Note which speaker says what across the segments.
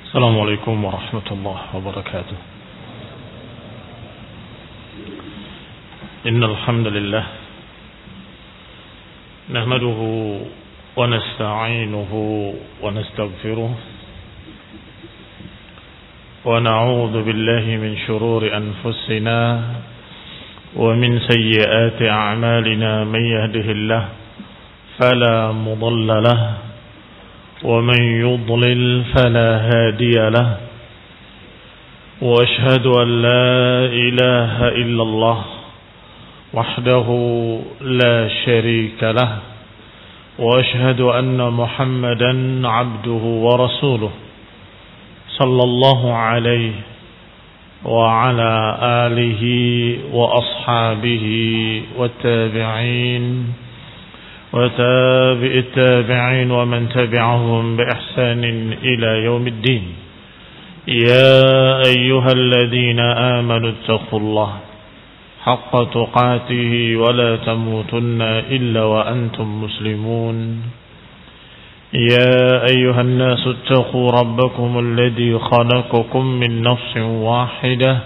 Speaker 1: السلام عليكم ورحمة الله وبركاته. إن الحمد لله نحمده ونستعينه ونستغفره ونعوذ بالله من شرور أنفسنا ومن سيئات أعمالنا. من يهده الله فلا مضل له ومن يضلل فلا هادي له، وأشهد أن لا إله إلا الله وحده لا شريك له، وأشهد أن محمدا عبده ورسوله صلى الله عليه وعلى آله وأصحابه والتابعين وتابع التابعين ومن تبعهم بإحسان إلى يوم الدين. يا أيها الذين آمنوا اتقوا الله حق تقاته ولا تموتن إلا وأنتم مسلمون. يا أيها الناس اتقوا ربكم الذي خلقكم من نفس واحدة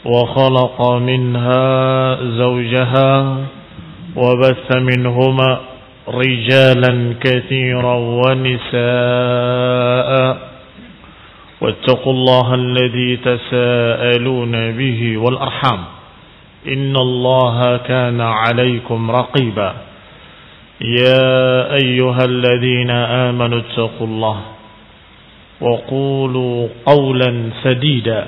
Speaker 1: وخلق منها زوجها وبث منهما رجالا كثيرا ونساء، واتقوا الله الذي تساءلون به والأرحام إن الله كان عليكم رقيبا. يا أيها الذين آمنوا اتقوا الله وقولوا قولا سديدا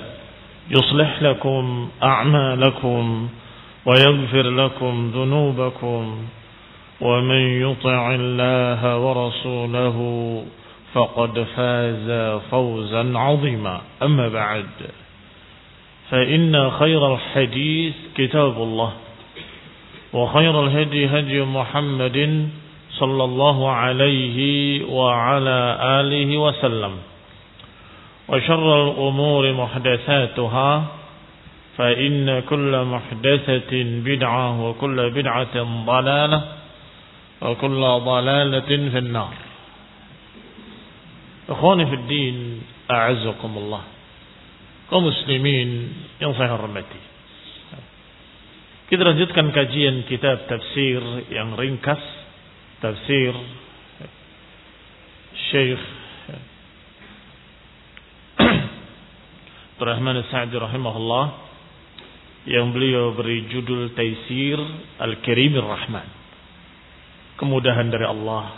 Speaker 1: يصلح لكم أعمالكم ويغفر لكم ذنوبكم، ومن يطع الله ورسوله فقد فاز فوزا عظيما. أما بعد، فإن خير الحديث كتاب الله، وخير الهدي هدي محمد صلى الله عليه وعلى آله وسلم، وشر الأمور محدثاتها، فإن كل محدثة بدعة وكل بدعة ضلالة وكل ضلالة في النار. Ikhwani fi din, a'azzakumullah, kaum muslimin yang saya hormati. Kita lanjutkan kajian kitab tafsir yang ringkas, tafsir Syekh Abdurrahman As-Sa'di rahimahullah, yang beliau beri judul Taisir Al-Karimir Rahman, kemudahan dari Allah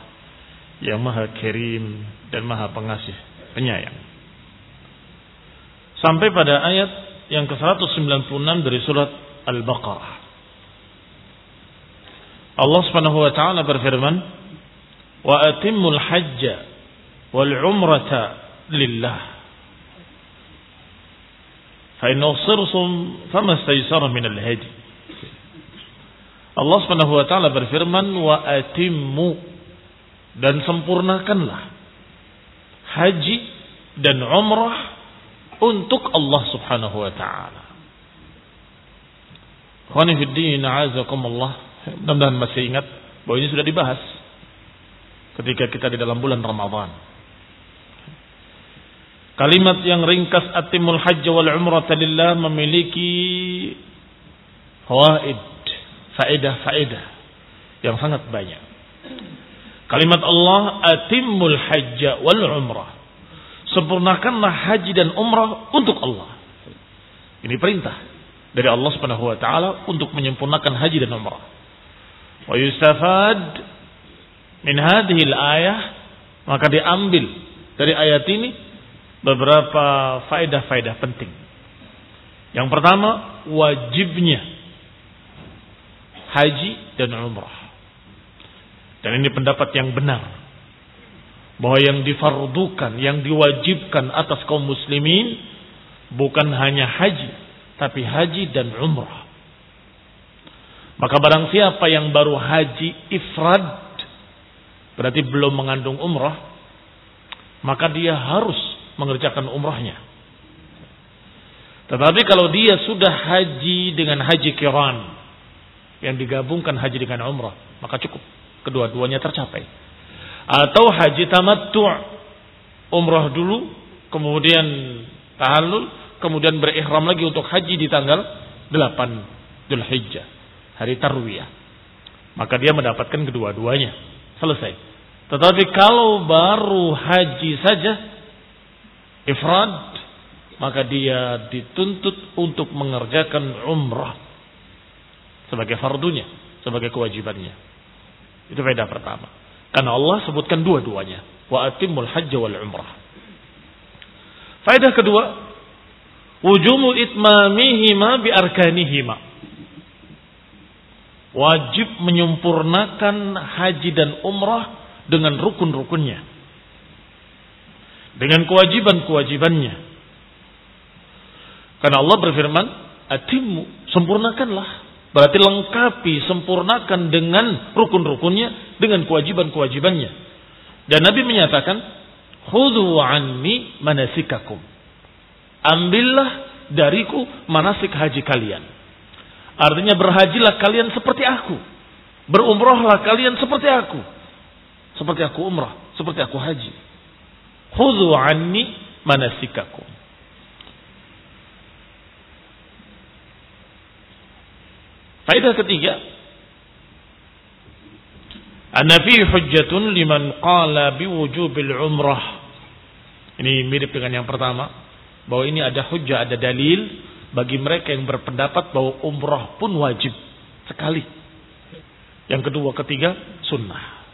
Speaker 1: yang Maha Karim dan Maha Pengasih Penyayang, sampai pada ayat yang ke-196 dari surat Al-Baqarah. Allah Subhanahu wa taala berfirman, "Wa atimmul hajja wal umrata lillah. فإن أُصِرْتُمْ فَمَا اسْتَيْسَرَ مِنَ الْهَدْيِ." Allah Subhanahu wa taala berfirman, "Wa atimmu," dan sempurnakanlah haji dan umrah untuk Allah Subhanahu wa taala. Khani fi din, a'azakumullah. Mudah-mudahan masih ingat bahwa ini sudah dibahas ketika kita di dalam bulan Ramadan. Kalimat yang ringkas atimul hajj wal umrata lillah memiliki faedah yang sangat banyak. Kalimat Allah atimul hajj wal umrah, sempurnakanlah haji dan umrah untuk Allah. Ini perintah dari Allah Subhanahu wa taala untuk menyempurnakan haji dan umrah. Wa yustafad min hadhihi al-ayah, maka diambil dari ayat ini beberapa faedah-faedah penting. Yang pertama, wajibnya haji dan umrah. Dan ini pendapat yang benar, bahwa yang difardukan, yang diwajibkan atas kaum muslimin bukan hanya haji, tapi haji dan umrah. Maka barang siapa yang baru haji ifrad, berarti belum mengandung umrah, maka dia harus mengerjakan umrahnya. Tetapi kalau dia sudah haji dengan haji qiran, yang digabungkan haji dengan umrah, maka cukup, kedua-duanya tercapai. Atau haji tamattu', umrah dulu kemudian tahallul, kemudian berihram lagi untuk haji di tanggal 8 Dzulhijjah, hari tarwiyah. Maka dia mendapatkan kedua-duanya. Selesai. Tetapi kalau baru haji saja ifrad, maka dia dituntut untuk mengerjakan umrah sebagai fardunya, sebagai kewajibannya. Itu faedah pertama. Karena Allah sebutkan dua-duanya. Wa atimmul hajja wal umrah. Faedah kedua, wujubu itmamihima bi arkanihima. Wajib menyempurnakan haji dan umrah dengan rukun-rukunnya, dengan kewajiban-kewajibannya. Karena Allah berfirman, atimmu, sempurnakanlah. Berarti lengkapi, sempurnakan dengan rukun-rukunnya, dengan kewajiban-kewajibannya. Dan Nabi menyatakan, khudhu anni manasikakum. Ambillah dariku manasik haji kalian. Artinya berhajilah kalian seperti aku. Berumrahlah kalian seperti aku. Seperti aku umrah, seperti aku haji. Khudhu anni manasikakum. Faedah ketiga, an-nafi hujjatun liman qala biwujubil umrah. Ini mirip dengan yang pertama, bahwa ini ada hujjah, ada dalil bagi mereka yang berpendapat bahwa umrah pun wajib sekali. Yang kedua, ketiga, sunnah.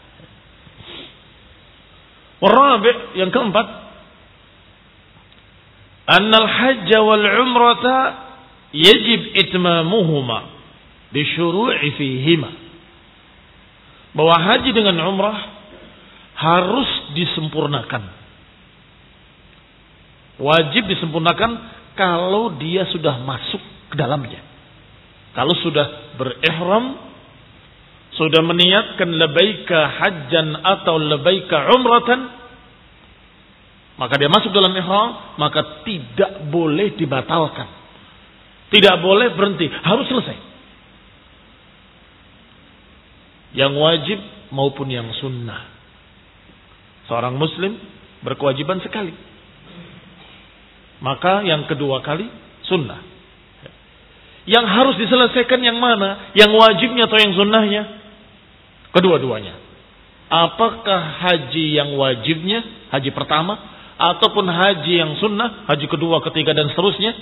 Speaker 1: Warabi', yang keempat, annal hajja wal umrata yajib itmamuhuma bisyuru'i fihima. Bahwa haji dengan umrah harus disempurnakan. Wajib disempurnakan kalau dia sudah masuk ke dalamnya. Kalau sudah berihram, sudah meniatkan labaika hajjan atau labaika umratan, maka dia masuk dalam ihram, maka tidak boleh dibatalkan. Tidak boleh berhenti, harus selesai. Yang wajib maupun yang sunnah. Seorang muslim berkewajiban sekali. Maka yang kedua kali sunnah. Yang harus diselesaikan yang mana? Yang wajibnya atau yang sunnahnya? Kedua-duanya. Apakah haji yang wajibnya, haji pertama, ataupun haji yang sunnah, haji kedua, ketiga dan seterusnya?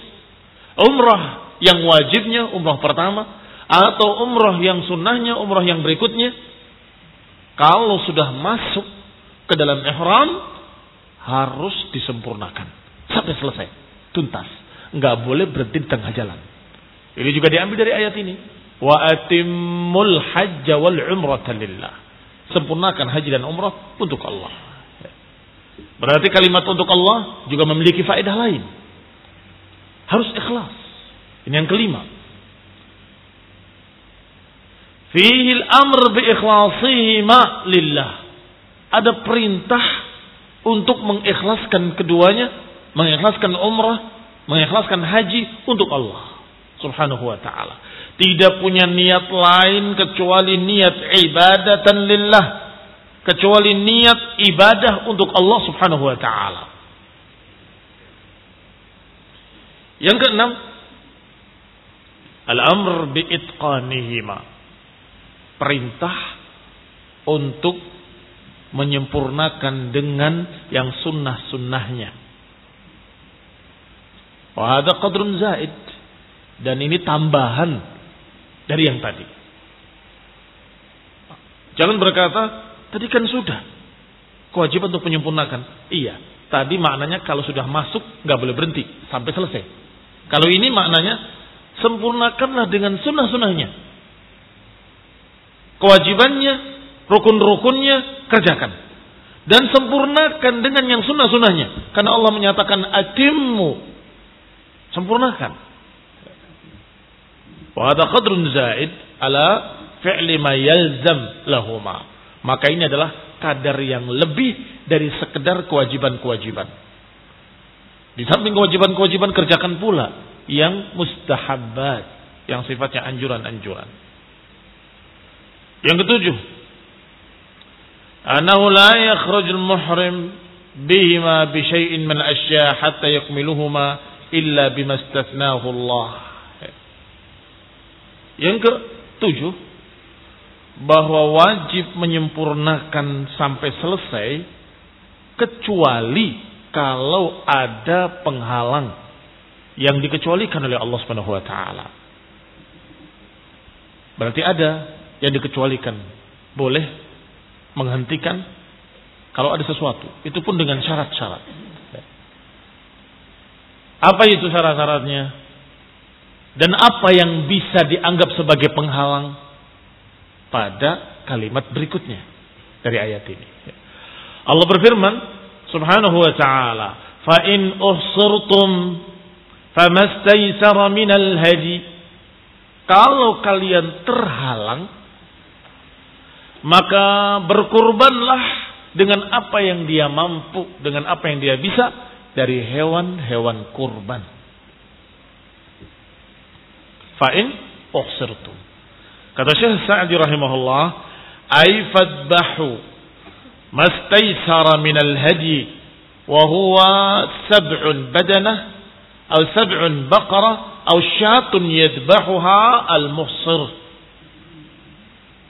Speaker 1: Umrah yang wajibnya, umrah pertama, atau umrah yang sunnahnya, umrah yang berikutnya? Kalau sudah masuk ke dalam ihram, harus disempurnakan sampai selesai, tuntas. Enggak boleh berhenti di tengah jalan. Ini juga diambil dari ayat ini. Wa atimmul hajja wal umrata lillah. Sempurnakan haji dan umrah untuk Allah. Berarti kalimat untuk Allah juga memiliki faedah lain. Harus ikhlas. Ini yang kelima. Fihi al-amr bi ikhlasihima lillah. Ada perintah untuk mengikhlaskan keduanya, mengikhlaskan umrah, mengikhlaskan haji untuk Allah Subhanahu wa ta'ala. Tidak punya niat lain kecuali niat ibadatan lillah, kecuali niat ibadah untuk Allah Subhanahu wa ta'ala. Yang keenam, al-amr bi itqanihima. Perintah untuk menyempurnakan dengan yang sunnah-sunnahnya. Wa hadza qadrun zaid, dan ini tambahan dari yang tadi. Jangan berkata, tadi kan sudah kewajiban untuk menyempurnakan. Iya, tadi maknanya kalau sudah masuk nggak boleh berhenti sampai selesai. Kalau ini maknanya sempurnakanlah dengan sunnah-sunnahnya. Kewajibannya, rukun-rukunnya kerjakan. Dan sempurnakan dengan yang sunnah-sunnahnya. Karena Allah menyatakan atimmu, sempurnakan. Wa hadza qadrun zaid ala fi'li ma yalzam lahuma. Maka ini adalah kadar yang lebih dari sekedar kewajiban-kewajiban. Di samping kewajiban-kewajiban, kerjakan pula yang mustahabbat, yang sifatnya anjuran-anjuran. Yang ketujuh, annahu la yakhrujul muhrim bihima bi syai'in min asya' hatta yakmiluhuma illa bima istathnahu Allah. Yang ke-7, bahwa wajib menyempurnakan sampai selesai kecuali kalau ada penghalang yang dikecualikan oleh Allah Subhanahu wa taala. Berarti ada yang dikecualikan. Boleh menghentikan kalau ada sesuatu, itu pun dengan syarat-syarat. Apa itu syarat-syaratnya? Dan apa yang bisa dianggap sebagai penghalang pada kalimat berikutnya dari ayat ini. Allah berfirman Subhanahu wa ta'ala, "Fa in uhsirtum famastaysara minal hadi." Kalau kalian terhalang, maka berkurbanlah dengan apa yang dia mampu, dengan apa yang dia bisa dari hewan-hewan kurban. Fa in uhsirtum. Kata Syekh Sa'di rahimahullah, ay fadbahu mastaysara minal hadi wa huwa sab'un badanah aw sab'un baqarah aw syatun yadbahuha al-muhsir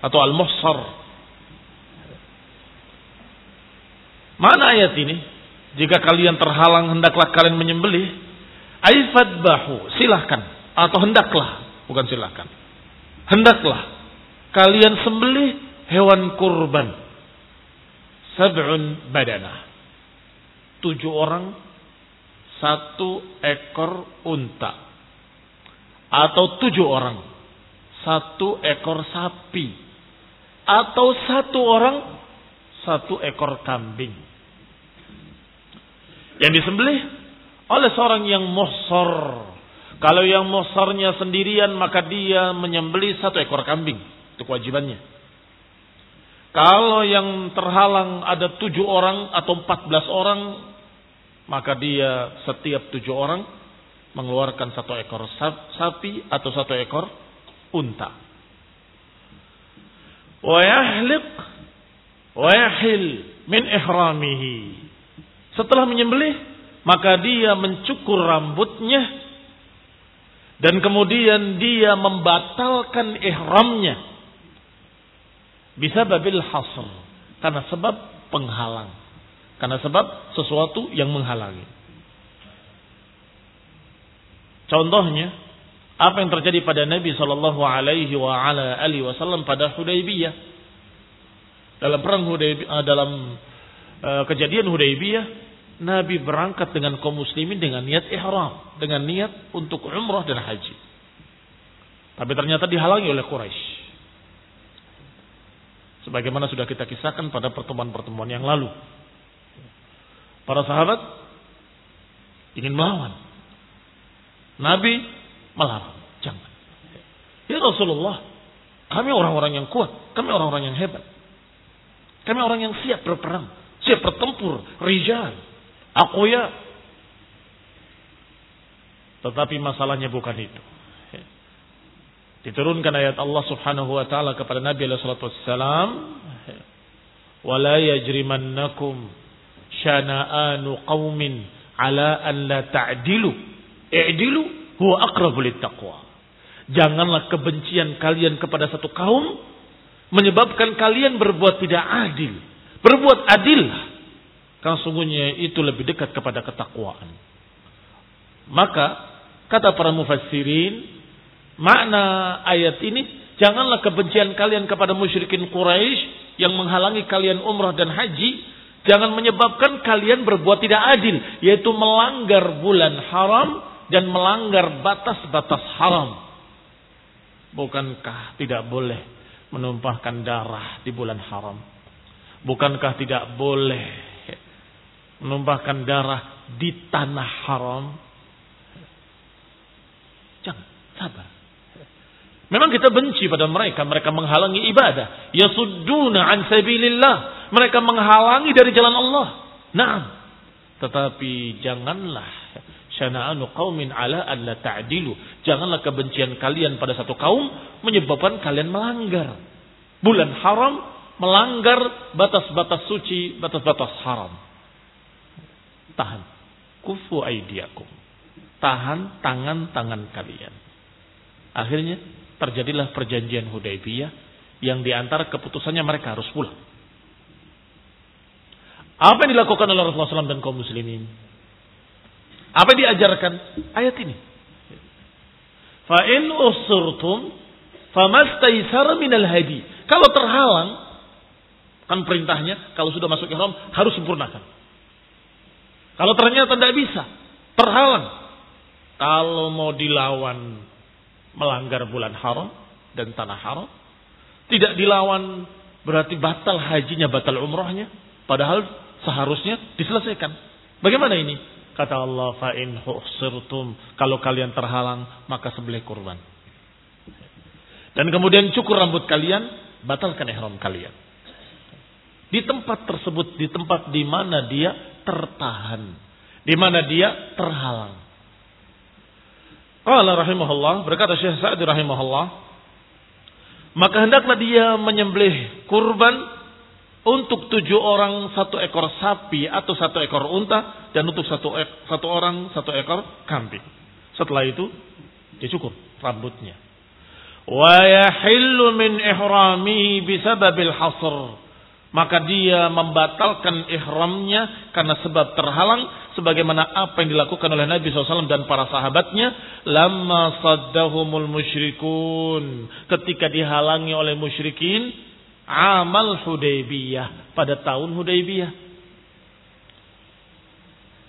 Speaker 1: atau al-muhsar. Mana ayat ini? Jika kalian terhalang hendaklah kalian menyembelih. Ay fadbahu, silahkan atau hendaklah, bukan silahkan. Hendaklah kalian sembelih hewan kurban. Sab'un badanah. 7 orang 1 ekor unta. Atau 7 orang 1 ekor sapi. Atau 1 orang 1 ekor kambing. Yang disembelih oleh seorang yang muhsar. Kalau yang muhsarnya sendirian, maka dia menyembelih 1 ekor kambing. Itu kewajibannya. Kalau yang terhalang ada 7 orang atau 14 orang, maka dia setiap 7 orang mengeluarkan 1 ekor sapi atau 1 ekor unta. Wa yahliq wa yahil min ihramihi. Setelah menyembelih, maka dia mencukur rambutnya dan kemudian dia membatalkan ihramnya. Bisa babil hasr, karena sebab penghalang, karena sebab sesuatu yang menghalangi. Contohnya, apa yang terjadi pada Nabi sallallahu alaihi wasallam pada Hudaybiyah. Dalam perang Hudaybiyah, dalam kejadian Hudaybiyah, Nabi berangkat dengan kaum muslimin dengan niat ihram, dengan niat untuk umrah dan haji. Tapi ternyata dihalangi oleh Quraisy. Sebagaimana sudah kita kisahkan pada pertemuan-pertemuan yang lalu. Para sahabat ingin melawan. Nabi melarang, jangan. Ya Rasulullah, kami orang-orang yang kuat, kami orang-orang yang hebat. Kami orang yang siap berperang, siap bertempur, rijal, aqwiya. Tetapi masalahnya bukan itu. Diturunkan ayat Allah Subhanahu wa taala kepada Nabi sallallahu alaihi wasallam, "Wala yajrimannakum syana'anu qaumin ala an la ta'dilu. I'dilu huwa aqrabu littaqwa." Janganlah kebencian kalian kepada satu kaum menyebabkan kalian berbuat tidak adil. Berbuat adil, karena sungguhnya itu lebih dekat kepada ketakwaan. Maka kata para mufassirin, makna ayat ini, janganlah kebencian kalian kepada musyrikin Quraisy yang menghalangi kalian umrah dan haji, jangan menyebabkan kalian berbuat tidak adil, yaitu melanggar bulan haram dan melanggar batas-batas haram. Bukankah tidak boleh menumpahkan darah di bulan haram? Bukankah tidak boleh menumpahkan darah di tanah haram? Jangan, sabar. Memang kita benci pada mereka. Mereka menghalangi ibadah. Yasudduna an sabilillah. Mereka menghalangi dari jalan Allah. Naam. Tetapi janganlah syana'anu qaumin ala an la ta'dilu. Janganlah kebencian kalian pada satu kaum menyebabkan kalian melanggar bulan haram, melanggar batas-batas suci, batas-batas haram. tahan. Kufu aidiakum. Tahan tangan-tangan kalian. Akhirnya terjadilah perjanjian Hudaybiyah yang diantara keputusannya mereka harus pulang. Apa yang dilakukan oleh Rasulullah SAW dan kaum muslimin? Apa yang diajarkan? Ayat ini. Fa in usurtum famastaisara minal hadi. Kalau terhalang, kan perintahnya kalau sudah masuk ihram harus sempurnakan. Kalau ternyata tidak bisa, terhalang. Kalau mau dilawan melanggar bulan haram dan tanah haram, tidak dilawan berarti batal hajinya, batal umrahnya. Padahal seharusnya diselesaikan. Bagaimana ini? Kata Allah, fa in husirtum, kalau kalian terhalang maka sembelih kurban. Dan kemudian cukur rambut kalian, batalkan ihram kalian. Di tempat tersebut, di tempat di mana dia tertahan, di mana dia terhalang. Qala rahimahullah, berkata Syekh Sa'di rahimahullah, maka hendaklah dia menyembelih kurban untuk 7 orang 1 ekor sapi atau 1 ekor unta, dan untuk satu orang 1 ekor kambing. Setelah itu dicukur rambutnya. Wa yahillu min ihramihi bisababil hasr, maka dia membatalkan ihramnya karena sebab terhalang, sebagaimana apa yang dilakukan oleh Nabi SAW dan para sahabatnya lamma saddahumul musyrikun, ketika dihalangi oleh musyrikin amal Hudaybiyah, pada tahun Hudaybiyah.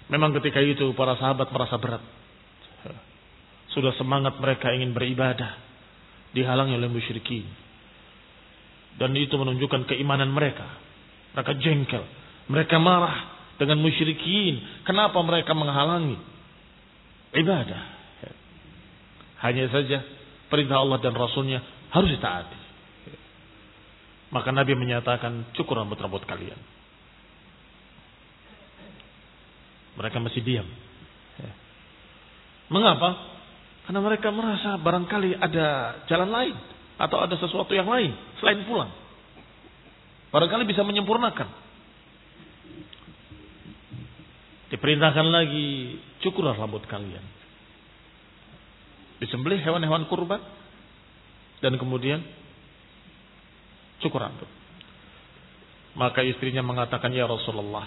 Speaker 1: Memang ketika itu para sahabat merasa berat. Sudah semangat mereka ingin beribadah, dihalangi oleh musyrikin. Dan itu menunjukkan keimanan mereka. Mereka jengkel, mereka marah dengan musyrikin. Kenapa mereka menghalangi ibadah? Hanya saja perintah Allah dan Rasulnya harus ditaati. Maka Nabi menyatakan, cukur rambut-rambut kalian. Mereka masih diam. Mengapa? Karena mereka merasa barangkali ada jalan lain, atau ada sesuatu yang lain selain pulang. Barangkali bisa menyempurnakan. Diperintahkan lagi, cukurlah rambut kalian. Disembelih hewan-hewan kurban, dan kemudian cukur rambut. Maka istrinya mengatakan, ya Rasulullah,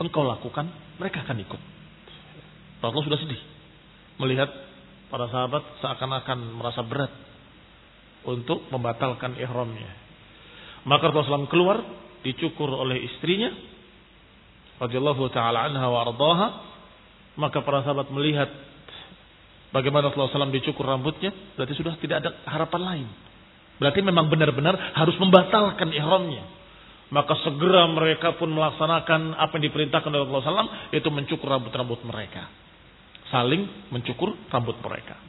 Speaker 1: engkau lakukan, mereka akan ikut. Rasulullah sudah sedih melihat para sahabat seakan-akan merasa berat untuk membatalkan ihramnya. Maka Rasulullah SAW keluar, dicukur oleh istrinya radhiyallahu taala anha wa ardhaha. Maka para sahabat melihat bagaimana Rasulullah SAW dicukur rambutnya, berarti sudah tidak ada harapan lain. Berarti memang benar-benar harus membatalkan ihramnya. Maka segera mereka pun melaksanakan apa yang diperintahkan oleh Rasulullah SAW, yaitu mencukur rambut-rambut mereka. Saling mencukur rambut mereka.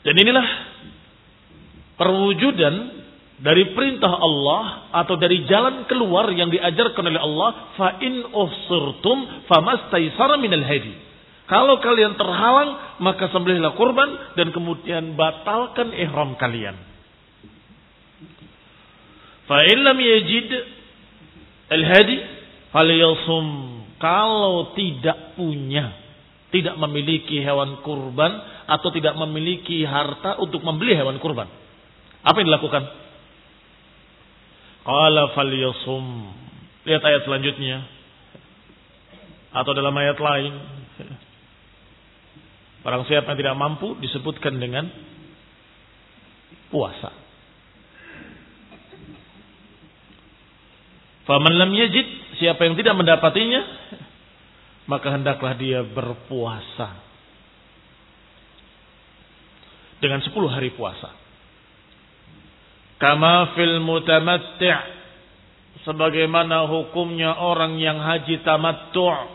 Speaker 1: Dan inilah perwujudan dari perintah Allah atau dari jalan keluar yang diajarkan oleh Allah. Fa in uhsirtum famastaisara minal hadi. Kalau kalian terhalang, maka sembelihlah kurban dan kemudian batalkan ihram kalian. Fa in lam yajid al-hadi falyasum. Kalau tidak punya, tidak memiliki hewan kurban atau tidak memiliki harta untuk membeli hewan kurban, apa yang dilakukan? Qala falyasum. Lihat ayat selanjutnya. Atau dalam ayat lain, barang siapa yang tidak mampu disebutkan dengan puasa. Faman lam yajid, siapa yang tidak mendapatinya, maka hendaklah dia berpuasa dengan 10 hari puasa. Kama fil mutamatti', sebagaimana hukumnya orang yang haji tamattu',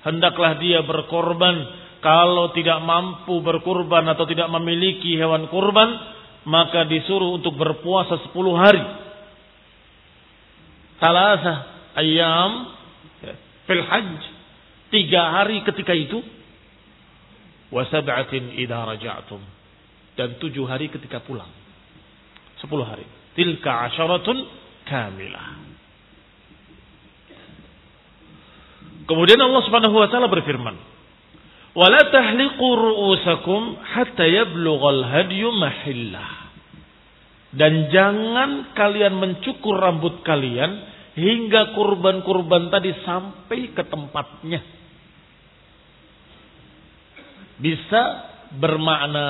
Speaker 1: hendaklah dia berkorban. Kalau tidak mampu berkurban atau tidak memiliki hewan kurban, maka disuruh untuk berpuasa 10 hari. Thalatha ayyam fil hajj, 3 hari ketika itu. Wa sab'atin idza raja'tum, dan 7 hari ketika pulang. 10 hari. Tilka 'asharatun kamilah. Kemudian Allah Subhanahu wa taala berfirman, "Wala tahliqu ru'usakum hatta yablughal hadyu mahillah." Dan jangan kalian mencukur rambut kalian hingga kurban-kurban tadi sampai ke tempatnya. Bisa bermakna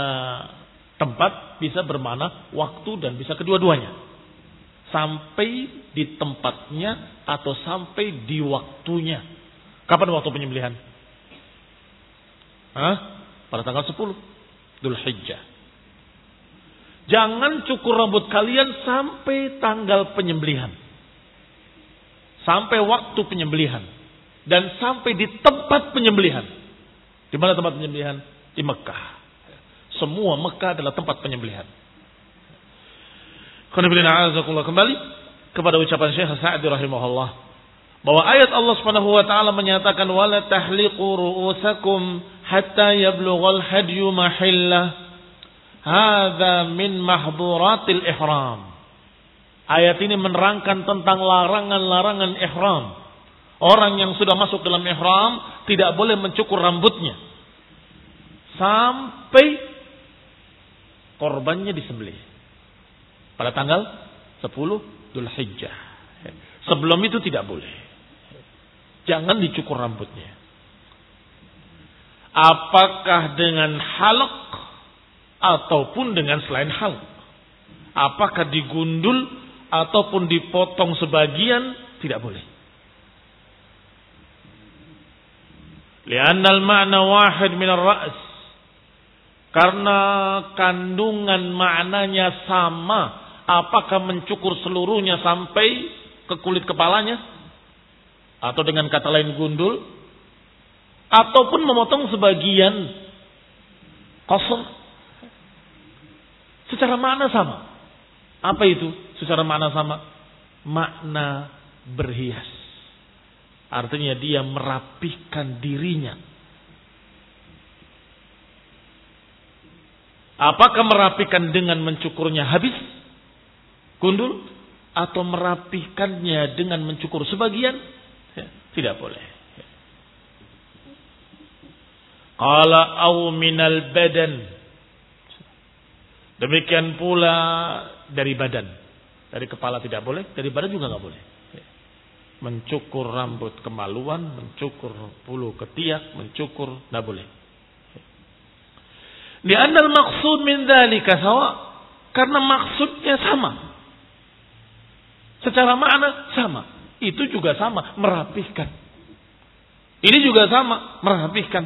Speaker 1: tempat, bisa bermakna waktu, dan bisa kedua-duanya. Sampai di tempatnya atau sampai di waktunya. Kapan waktu penyembelihan? Pada tanggal 10 Dzulhijjah. Jangan cukur rambut kalian sampai tanggal penyembelihan. Sampai waktu penyembelihan. Dan sampai di tempat penyembelihan. Di mana tempat penyembelihan? Di Mekah. Semua Mekah adalah tempat penyembelihan. Kembali kepada ucapan Syekh Sa'di rahimahullah, bahwa ayat Allah Subhanahu wa taala menyatakan wala tahliqu ru'usakum hatta yablughal hadyu mahillah. Hadza min mahdhuratil ihram. Ayat ini menerangkan tentang larangan-larangan ihram. Orang yang sudah masuk dalam ihram tidak boleh mencukur rambutnya sampai korbannya disembelih pada tanggal 10 Dzulhijjah. Sebelum itu tidak boleh. Jangan dicukur rambutnya. Apakah dengan halq ataupun dengan selain halq? Apakah digundul ataupun dipotong sebagian? Tidak boleh. Li'anna al-ma'na wahid min ar-ra's. Karena kandungan maknanya sama. Apakah mencukur seluruhnya sampai ke kulit kepalanya? Atau dengan kata lain gundul? Ataupun memotong sebagian qasr? Secara makna sama. Apa itu? Secara makna sama. Makna berhias. Artinya dia merapihkan dirinya. Apakah merapikan dengan mencukurnya habis? Gundul? Atau merapihkannya dengan mencukur sebagian? Tidak boleh. Qala au minal badan. Demikian pula dari badan. Dari kepala tidak boleh, dari badan juga nggak boleh. Mencukur rambut kemaluan, mencukur bulu ketiak, mencukur nggak boleh. Li'anna al-maqsud min dzalika sawa, karena maksudnya sama. Secara makna sama. Itu juga sama, merapihkan. Ini juga sama, merapihkan.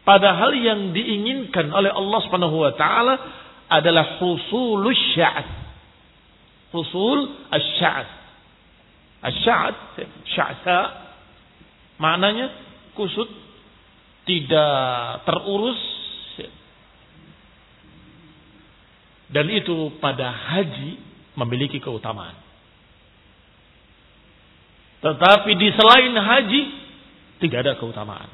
Speaker 1: Padahal yang diinginkan oleh Allah Subhanahu wa taala adalah husulus sya'at. Husul asy-sya'at. Asy-sya'at, sya'sa, maknanya kusut, tidak terurus. Dan itu pada haji memiliki keutamaan. Tetapi di selain haji tidak ada keutamaan.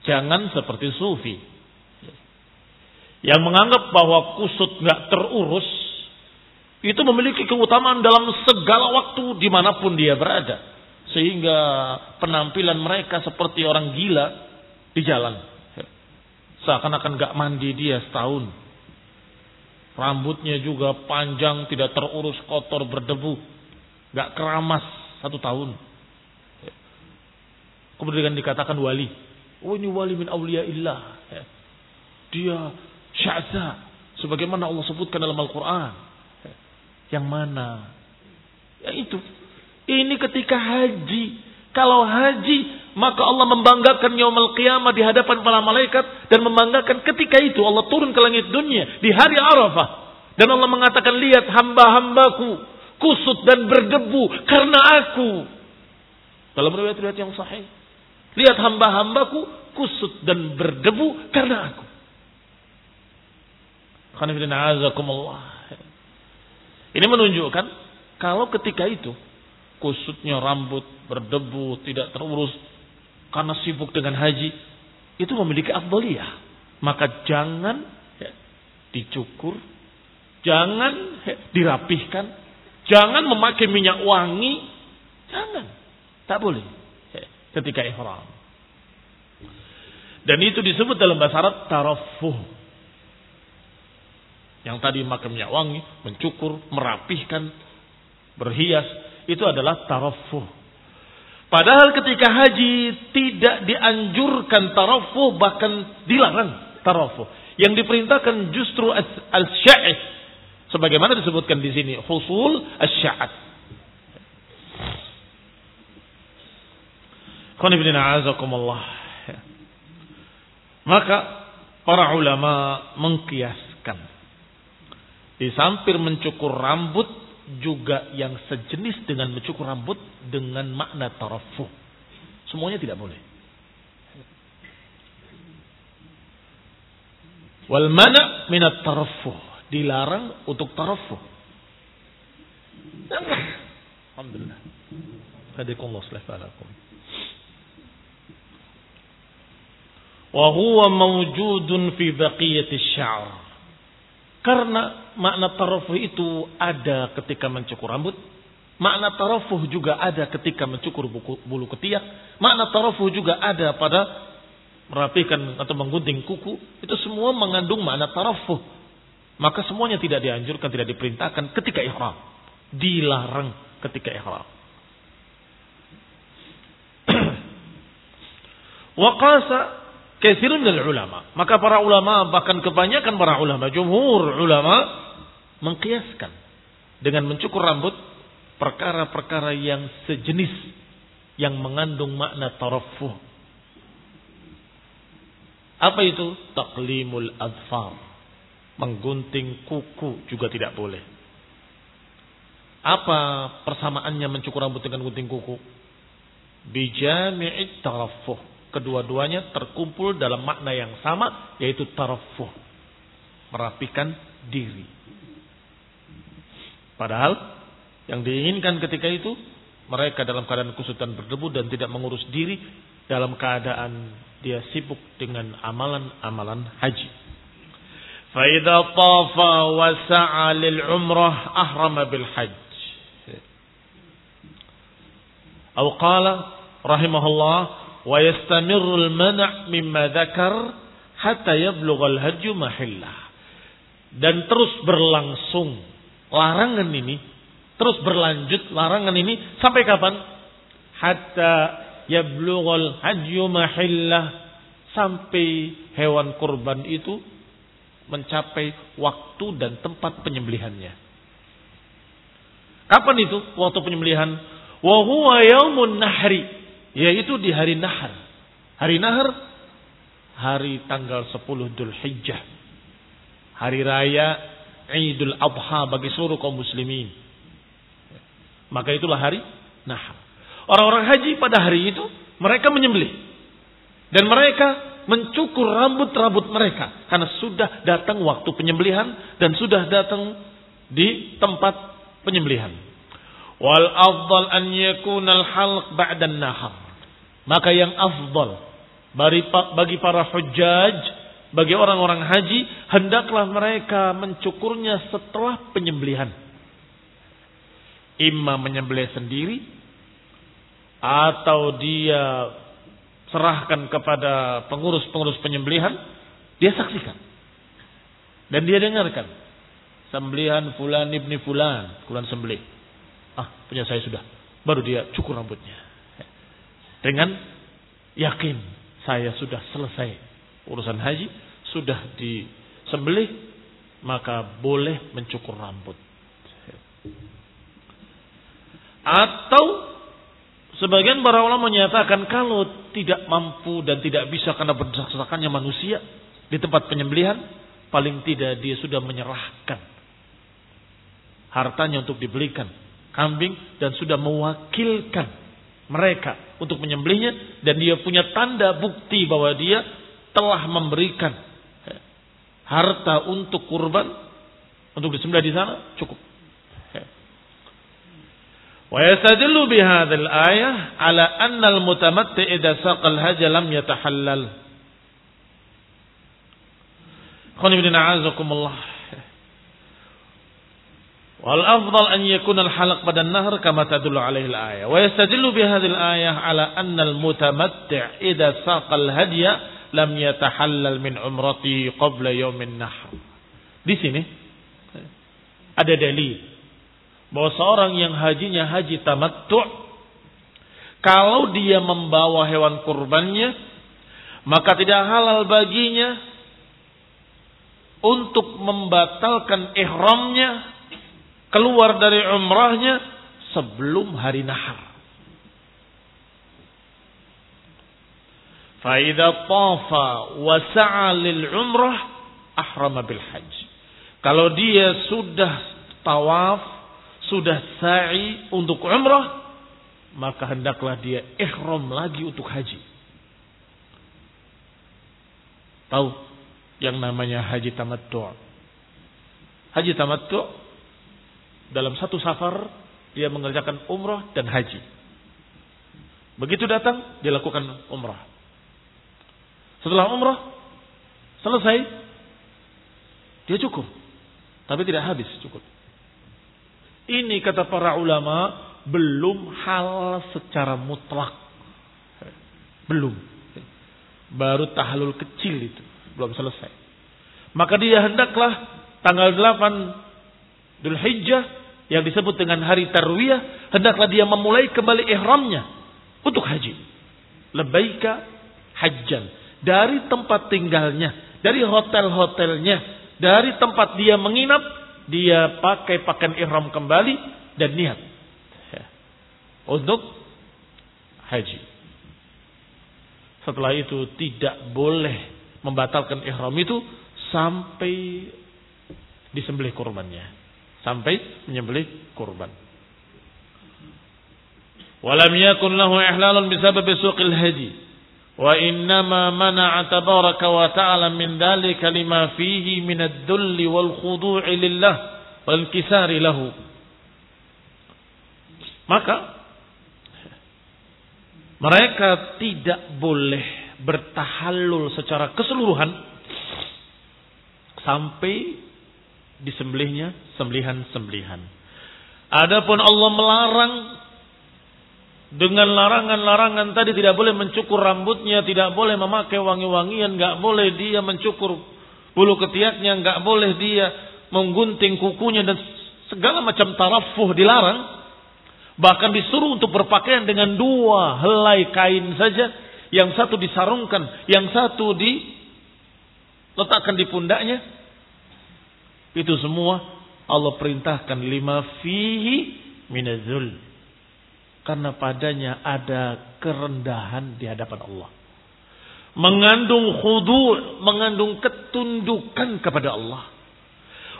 Speaker 1: Jangan seperti sufi yang menganggap bahwa kusut nggak terurus itu memiliki keutamaan dalam segala waktu dimanapun dia berada, sehingga penampilan mereka seperti orang gila di jalan, seakan-akan nggak mandi dia setahun, rambutnya juga panjang, tidak terurus, kotor, berdebu, nggak keramas 1 tahun. Kemudian dikatakan wali, oh ini wali min awliyaillah, dia sya'za, sebagaimana Allah sebutkan dalam Al-Quran. Yang mana? Ya itu. Ini ketika haji. Kalau haji, maka Allah membanggakan yaumul qiyamah di hadapan para malaikat, dan membanggakan ketika itu Allah turun ke langit dunia di hari Arafah, dan Allah mengatakan, lihat hamba-hambaku kusut dan berdebu karena aku. Dalam riwayat-riwayat yang sahih, lihat hamba-hambaku kusut dan berdebu karena aku. Ini menunjukkan kalau ketika itu kusutnya rambut, berdebu, tidak terurus karena sibuk dengan haji, itu memiliki afdhaliyah. Maka jangan dicukur, jangan dirapihkan, jangan memakai minyak wangi, jangan. Tak boleh ketika ihram. Dan itu disebut dalam bahasa Arab tarafuh. Yang tadi makan minyak wangi, mencukur, merapihkan, berhias, itu adalah tarafuh. Padahal ketika haji tidak dianjurkan tarafuh, bahkan dilarang tarafuh. Yang diperintahkan justru al-sya'ith, sebagaimana disebutkan di sini, husul asy-sya'at. Maka para ulama mengkiaskan di samping mencukur rambut juga yang sejenis dengan mencukur rambut dengan makna tarafuh. Semuanya tidak boleh. Wal mana' minat tarafuh, dilarang untuk tarafuh. Alhamdulillah. Hadikumullah sallallahu. Wa huwa mawjudun fi baqiyati sya'r. Karena makna tarafuh itu ada ketika mencukur rambut, makna tarafuh juga ada ketika mencukur bulu ketiak, makna tarafuh juga ada pada merapikan atau menggunting kuku, itu semua mengandung makna tarafuh. Maka semuanya tidak dianjurkan, tidak diperintahkan ketika ihram, dilarang ketika ihram. Wa qasa katsirun minal ulama. Maka para ulama, bahkan kebanyakan para ulama, jumhur ulama mengkiaskan dengan mencukur rambut perkara-perkara yang sejenis yang mengandung makna tarafuh. Apa itu? Taqlimul adfar. Menggunting kuku juga tidak boleh. Apa persamaannya mencukur rambut dengan gunting kuku? Bijami'it tarafuh. Kedua-duanya terkumpul dalam makna yang sama, yaitu tarafuh, merapikan diri. Padahal yang diinginkan ketika itu mereka dalam keadaan kusut dan berdebu dan tidak mengurus diri, dalam keadaan dia sibuk dengan amalan-amalan haji. Fa idza tafa wa sa'a lil umrah ahrama bil hajj. Atau qala rahimahullah wa yastamirru al-man' mimma dzakar hatta yablugha al-hajju mahillah. Dan terus berlangsung larangan ini, terus berlanjut larangan ini sampai kapan? Hatta yablugha al-hajju mahillah, sampai hewan kurban itu mencapai waktu dan tempat penyembelihannya. Kapan itu waktu penyembelihan? Wa huwa yaumun nahri, yaitu di hari nahar. Hari nahar, hari tanggal 10 Dzulhijjah, hari raya Idul Adha bagi seluruh kaum muslimin. Maka itulah hari nahar. Orang-orang haji pada hari itu mereka menyembelih dan mereka mencukur rambut-rambut mereka karena sudah datang waktu penyembelihan dan sudah datang di tempat penyembelihan. Wal afdal an yakuna al-halq ba'da an-nahar. Maka yang afdal bagi para hujjaj, bagi orang-orang haji, hendaklah mereka mencukurnya setelah penyembelihan. Imma menyembelih sendiri atau dia serahkan kepada pengurus-pengurus penyembelihan, dia saksikan dan dia dengarkan sembelihan fulan ibni fulan sembelih. Punya saya sudah. Baru dia cukur rambutnya dengan yakin saya sudah selesai urusan haji, sudah disembelih, maka boleh mencukur rambut. Atau sebagian para ulama menyatakan kalau tidak mampu dan tidak bisa karena berdesak-desakannya manusia di tempat penyembelihan, paling tidak dia sudah menyerahkan hartanya untuk dibelikan kambing dan sudah mewakilkan mereka untuk menyembelihnya, dan dia punya tanda bukti bahwa dia telah memberikan harta untuk kurban untuk disembelih di sana, cukup. Wa yastadillu bihadzal ayah ala anna al-mutamatti' idza saqal hajj lam yatahallal. Khoni bin a'azakumullah. Wal afdal an yakuna al-halaq pada nahr kama tadullu alaihi al-ayah. Wa yastadillu bi hadhihi al-ayah ala anna al-mutamatti' idza saqa al-hadya lam yatahallal min umratihi qabla yaumin nahr. Di sini ada dalil bahwa seorang yang hajinya haji tamattu' kalau dia membawa hewan kurbannya maka tidak halal baginya untuk membatalkan ihramnya keluar dari umrahnya sebelum hari nahar. Fa idza tafa wa sa'a lil umrah ahrama bil hajj. Kalau dia sudah tawaf, sudah sa'i untuk umrah, maka hendaklah dia ihram lagi untuk haji. Tahu yang namanya haji tamattu'? Haji tamattu' dalam satu safar dia mengerjakan umrah dan haji. Begitu datang dia lakukan umrah. Setelah umrah selesai dia cukup, tapi tidak habis cukup. Ini kata para ulama belum halal secara mutlak. Belum. Baru tahallul kecil itu belum selesai. Maka dia hendaklah tanggal 8 Dzulhijjah yang disebut dengan hari tarwiyah, hendaklah dia memulai kembali ihramnya untuk haji. Labbaika hajjan. Dari tempat tinggalnya, dari hotel-hotelnya, dari tempat dia menginap, dia pakai pakaian ihram kembali dan niat untuk haji. Setelah itu tidak boleh membatalkan ihram itu sampai disembelih kurbannya. Sampai menyembelih kurban. Walam yakun lahu ihlalun bisabab suqil haji. Wa innama mana'a tabaraka wa ta'ala min dhalika lima fihi min ad-dhulli wal khudu'i lillah wal kisari lahu. Maka mereka tidak boleh bertahallul secara keseluruhan sampai disembelihnya sembelihan-sembelihan. Adapun Allah melarang dengan larangan-larangan tadi, tidak boleh mencukur rambutnya, tidak boleh memakai wangi-wangian, enggak boleh dia mencukur bulu ketiaknya, enggak boleh dia menggunting kukunya dan segala macam tarafuh dilarang. Bahkan disuruh untuk berpakaian dengan 2 helai kain saja, yang satu disarungkan, yang satu diletakkan di pundaknya. Itu semua Allah perintahkan lima fihi minazul. Karena padanya ada kerendahan di hadapan Allah. Mengandung khudu', mengandung ketundukan kepada Allah.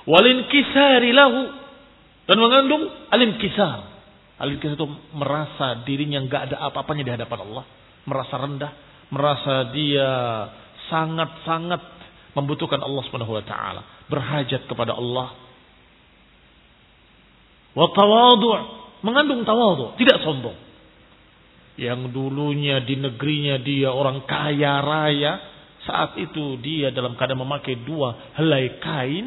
Speaker 1: Walinkisari lahu. Dan mengandung alinkisar. Alinkisar itu merasa dirinya enggak ada apa-apanya di hadapan Allah. Merasa rendah. Merasa dia sangat-sangat membutuhkan Allah Subhanahu wa taala, berhajat kepada Allah. Wa tawadhu', mengandung tawadhu', tidak sombong. Yang dulunya di negerinya dia orang kaya raya, saat itu dia dalam keadaan memakai 2 helai kain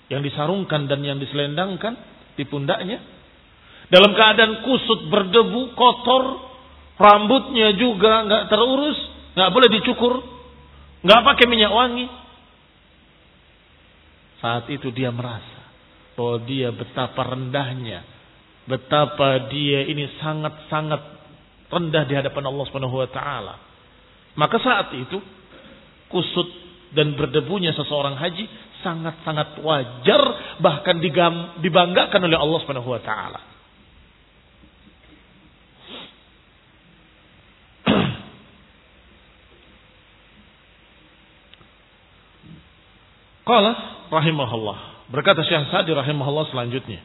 Speaker 1: yang disarungkan dan yang diselendangkan di pundaknya. Dalam keadaan kusut, berdebu, kotor, rambutnya juga enggak terurus, enggak boleh dicukur, enggak pakai minyak wangi. Saat itu dia merasa bahwa dia betapa rendahnya, betapa dia ini sangat-sangat rendah di hadapan Allah Subhanahu wa taala. Maka saat itu kusut dan berdebunya seseorang haji sangat-sangat wajar, bahkan dibanggakan oleh Allah Subhanahu wa taala. Qala rahimahullah, berkata Syekh Sa'di rahimahullah selanjutnya,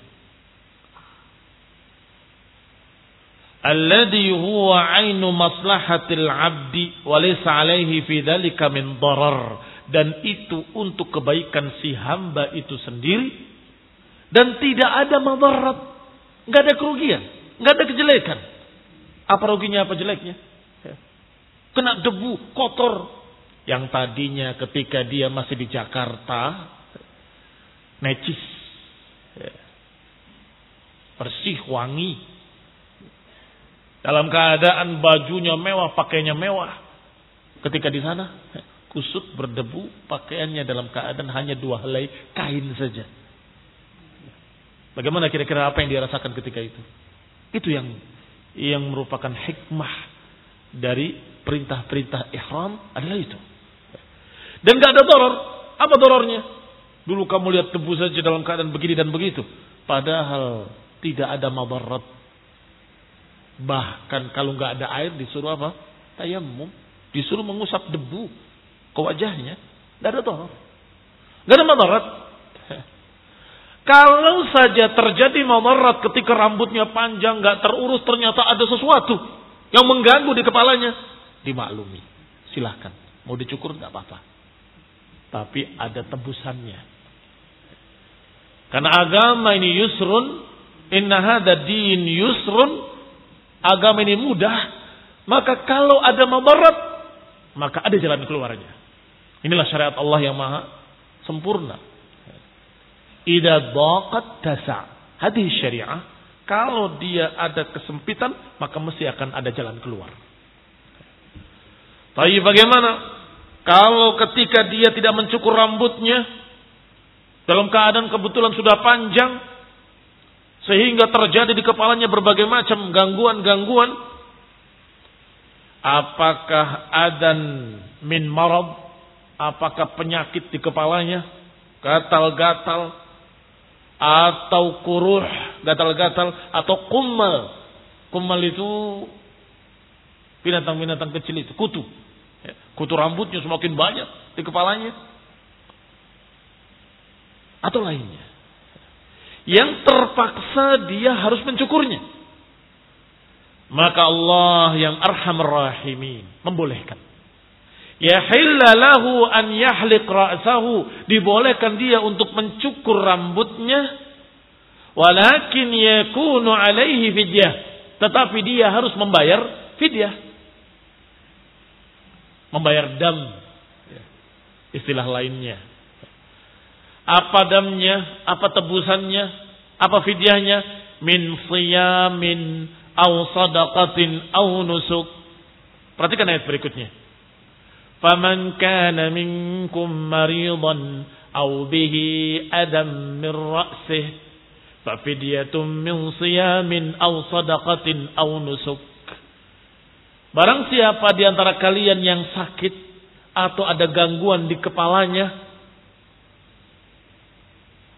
Speaker 1: alladhi huwa ainu maslahatil abdi wa laysa alaihi fi dzalika min darar, dan itu untuk kebaikan si hamba itu sendiri dan tidak ada madarat, enggak ada kerugian, enggak ada kejelekan. Apa ruginya, apa jeleknya? Kena debu, kotor. Yang tadinya ketika dia masih di Jakarta necis, bersih, wangi. Dalam keadaan bajunya mewah, pakaiannya mewah. Ketika di sana, kusut, berdebu, pakaiannya dalam keadaan hanya 2 helai kain saja. Bagaimana kira-kira apa yang dia rasakan ketika itu? Itu yang merupakan hikmah dari perintah-perintah ihram adalah itu. Dan gak ada doror. Apa dorornya? Dulu kamu lihat debu saja dalam keadaan begini dan begitu. Padahal tidak ada madarat. Bahkan kalau gak ada air disuruh apa? Tayammum. Disuruh mengusap debu ke wajahnya. Gak ada doror. Gak ada madarat. Kalau saja terjadi madarat ketika rambutnya panjang gak terurus, ternyata ada sesuatu yang mengganggu di kepalanya, dimaklumi. Silahkan. Mau dicukur gak apa-apa. Tapi ada tebusannya. Karena agama ini yusrun, inna hadza din yusrun, agama ini mudah, maka kalau ada madarat, maka ada jalan keluarnya. Inilah syariat Allah yang maha sempurna. Idza daqat tasa'. Hadis syariah, kalau dia ada kesempitan, maka mesti akan ada jalan keluar. Tapi bagaimana kalau ketika dia tidak mencukur rambutnya, dalam keadaan kebetulan sudah panjang, sehingga terjadi di kepalanya berbagai macam gangguan-gangguan. Apakah adan min marad? Apakah penyakit di kepalanya? Gatal-gatal. Atau kuruh, gatal-gatal. Atau kummal. Kummal itu binatang-binatang kecil itu, kutu. Kutu rambutnya semakin banyak di kepalanya. Atau lainnya. Yang terpaksa dia harus mencukurnya. Maka Allah yang arhamar rahimin membolehkan. Yahilla lahu an yahliq ra'sahu. Dibolehkan dia untuk mencukur rambutnya. Walakin yakunu alaihi fidyah. Tetapi dia harus membayar fidyah. Membayar dam. Istilah lainnya. Apa damnya? Apa tebusannya? Apa fidyahnya? Min siyamin aw sadaqatin aw nusuk. Perhatikan ayat berikutnya. Faman kana minkum maridan aw bihi adam min ra'sih fa fidyatun min siyamin aw sadaqatin aw nusuk. Barang siapa di antara kalian yang sakit atau ada gangguan di kepalanya,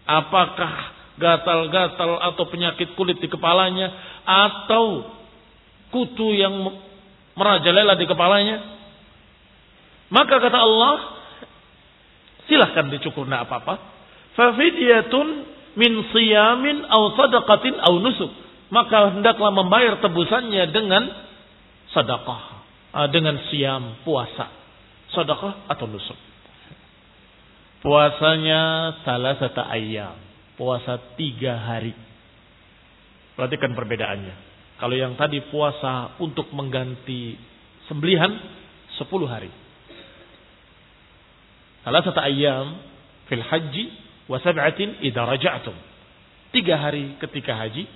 Speaker 1: apakah gatal-gatal atau penyakit kulit di kepalanya, atau kutu yang merajalela di kepalanya, maka kata Allah, silahkan dicukur, tidak apa-apa. Fafidyatun min siyamin aw sadaqatin aw nusuk. Maka hendaklah membayar tebusannya dengan sedekah, dengan siam, puasa. Sedekah atau nusuk. Puasanya salasata ayyam. Puasa 3 hari. Perhatikan perbedaannya. Kalau yang tadi puasa untuk mengganti sembelihan 10 hari. Salasata ayyam fil haji wa sab'atin idza raja'tum. 3 hari ketika haji,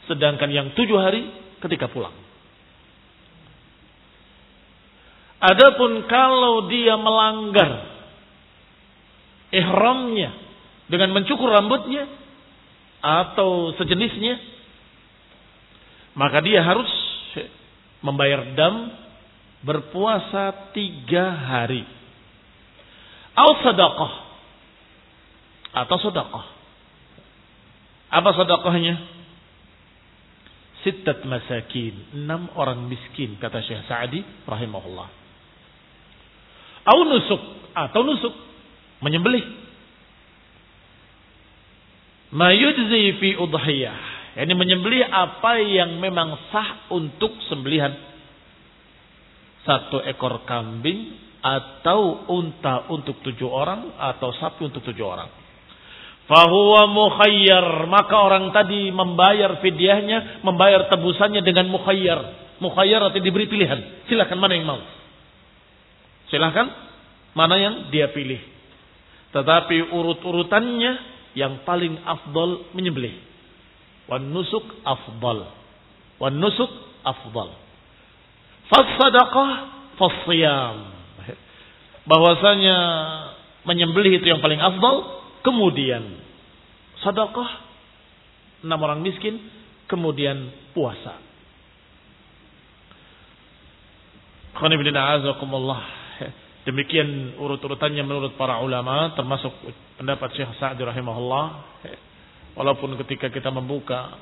Speaker 1: sedangkan yang 7 hari ketika pulang. Adapun kalau dia melanggar ihramnya dengan mencukur rambutnya atau sejenisnya, maka dia harus membayar dam, berpuasa 3 hari. Au sadaqah, atau sedekah. Apa sedekahnya? 6 masakin, 6 orang miskin, kata Syekh Sa'di rahimahullah. Au nusuk, atau nusuk, menyembelih. Ma yujzi fi udhiyah, yani menyembelih apa yang memang sah untuk sembelihan. 1 ekor kambing atau unta untuk 7 orang atau sapi untuk 7 orang. Fahuwa mukhayyar, maka orang tadi membayar fidyahnya, membayar tebusannya dengan mukhayyar. Mukhayyar artinya diberi pilihan. Silakan mana yang mau. Silakan mana yang dia pilih. Tetapi urut-urutannya yang paling afdol menyembelih. Wan nusuk afdal. Wan nusuk afdal. Fas-sadaqah fas-siyam. Bahwasanya menyembelih itu yang paling afdal, kemudian sedekah 6 orang miskin, kemudian puasa. Demikian urut-urutannya menurut para ulama, termasuk pendapat Syekh Sa'di rahimahullah. Walaupun ketika kita membuka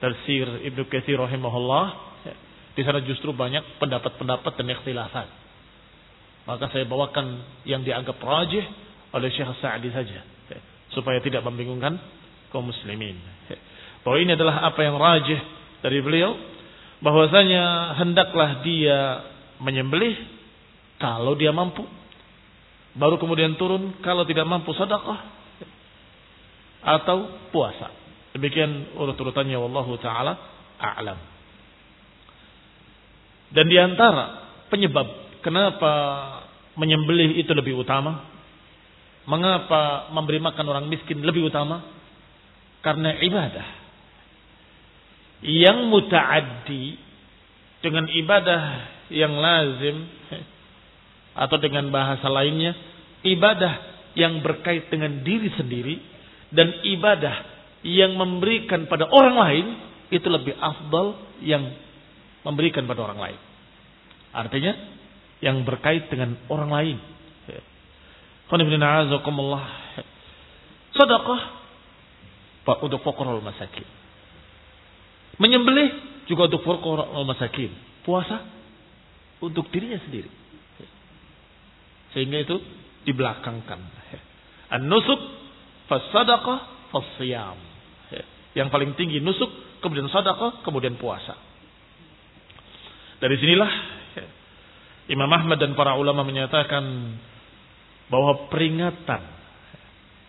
Speaker 1: tafsir Ibnu Katsir rahimahullah, di sana justru banyak pendapat-pendapat dan ikhtilafat. Maka saya bawakan yang dianggap rajih oleh Syekh Sa'di saja, supaya tidak membingungkan kaum muslimin. Bahwa ini adalah apa yang rajih dari beliau, bahwasanya hendaklah dia menyembelih kalau dia mampu, baru kemudian turun kalau tidak mampu sedekah atau puasa. Demikian urut-urutannya, wallahu taala a'lam. Dan di antara penyebab kenapa menyembelih itu lebih utama, mengapa memberi makan orang miskin lebih utama, karena ibadah yang muta'addi dengan ibadah yang lazim, atau dengan bahasa lainnya, ibadah yang berkait dengan diri sendiri dan ibadah yang memberikan pada orang lain, itu lebih afdal yang memberikan pada orang lain. Artinya yang berkait dengan orang lain. Sedekah untuk fuqara wal masakin. Menyembelih juga untuk fuqara wal masakin. Puasa untuk dirinya sendiri. Sehingga itu dibelakangkan. An-nusuk fas-sadaqah fas-siyam. Yang paling tinggi nusuk, kemudian sedekah, kemudian puasa. Dari sinilah Imam Ahmad dan para ulama menyatakan bahwa peringatan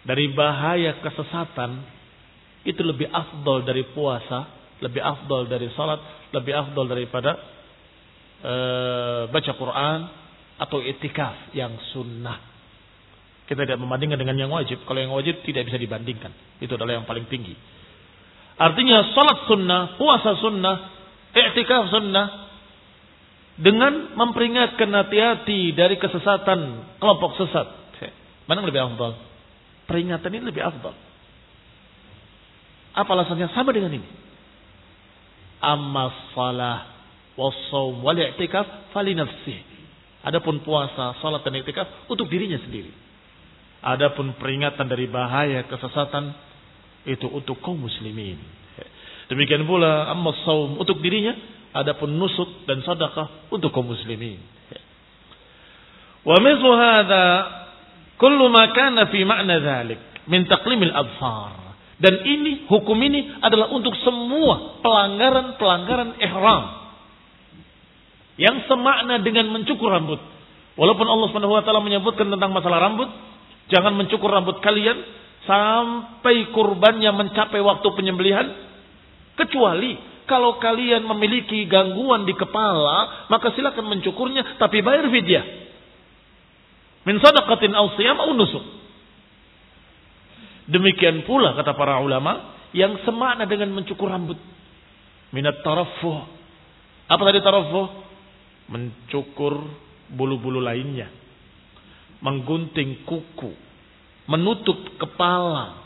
Speaker 1: dari bahaya kesesatan itu lebih afdal dari puasa, lebih afdal dari salat, lebih afdal daripada baca Quran atau i'tikaf yang sunnah. Kita tidak membandingkan dengan yang wajib. Kalau yang wajib tidak bisa dibandingkan. Itu adalah yang paling tinggi. Artinya salat sunnah, puasa sunnah, i'tikaf sunnah, dengan memperingatkan hati-hati dari kesesatan kelompok sesat. Mana yang lebih afdal? Peringatan ini lebih afdal. Apa alasannya? Sama dengan ini. Amma shalah was-shaum wal i'tikaf fali nafsihi. Adapun puasa, salat dan i'tikaf untuk dirinya sendiri. Adapun peringatan dari bahaya kesesatan itu untuk kaum muslimin. Demikian pula amma shaum untuk dirinya, adapun nusuk dan sedekah untuk kaum muslimin. Wa mithlu hadza kullu ma kana fi ma'na dzalik min taqlimil absar. Dan ini, hukum ini adalah untuk semua pelanggaran-pelanggaran ihram yang semakna dengan mencukur rambut. Walaupun Allah Subhanahu wa taala menyebutkan tentang masalah rambut, jangan mencukur rambut kalian sampai kurbannya mencapai waktu penyembelihan, kecuali kalau kalian memiliki gangguan di kepala, maka silakan mencukurnya, tapi bayar fidyah. Min sadaqatin aw siyam aw nusuk. Demikian pula kata para ulama yang semakna dengan mencukur rambut. Minat taraffuh. Apa tadi taraffuh? Mencukur bulu-bulu lainnya, menggunting kuku, menutup kepala,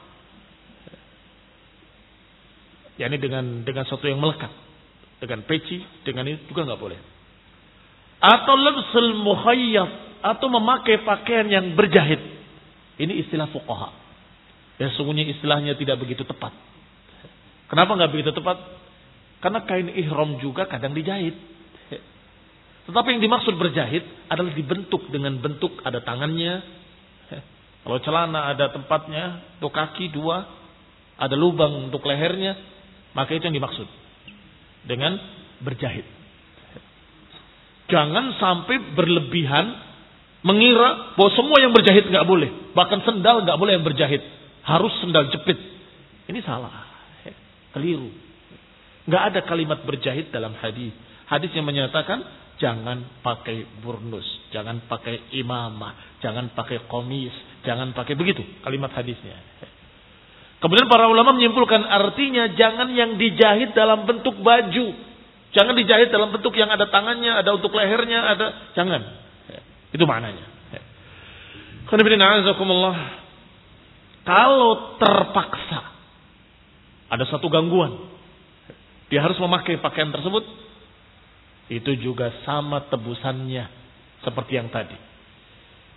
Speaker 1: yakni dengan sesuatu yang melekat, dengan peci, dengan itu juga nggak boleh. Atau labsul mukhayyat, atau memakai pakaian yang berjahit. Ini istilah fuqaha. Ya sungguhnya istilahnya tidak begitu tepat. Kenapa nggak begitu tepat? Karena kain ihram juga kadang dijahit. Tetapi yang dimaksud berjahit adalah dibentuk dengan bentuk ada tangannya. Kalau celana ada tempatnya, untuk kaki 2, ada lubang untuk lehernya, maka itu yang dimaksud dengan berjahit. Jangan sampai berlebihan mengira bahwa semua yang berjahit nggak boleh, bahkan sendal nggak boleh yang berjahit, harus sendal jepit. Ini salah, keliru. Nggak ada kalimat berjahit dalam hadis. Hadis yang menyatakan jangan pakai burnus, jangan pakai imamah, jangan pakai komis, jangan pakai begitu kalimat hadisnya. Kemudian para ulama menyimpulkan artinya jangan yang dijahit dalam bentuk baju. Jangan dijahit dalam bentuk yang ada tangannya, ada untuk lehernya, ada. Jangan. Itu maknanya. Kalau terpaksa ada satu gangguan, dia harus memakai pakaian tersebut, itu juga sama tebusannya seperti yang tadi.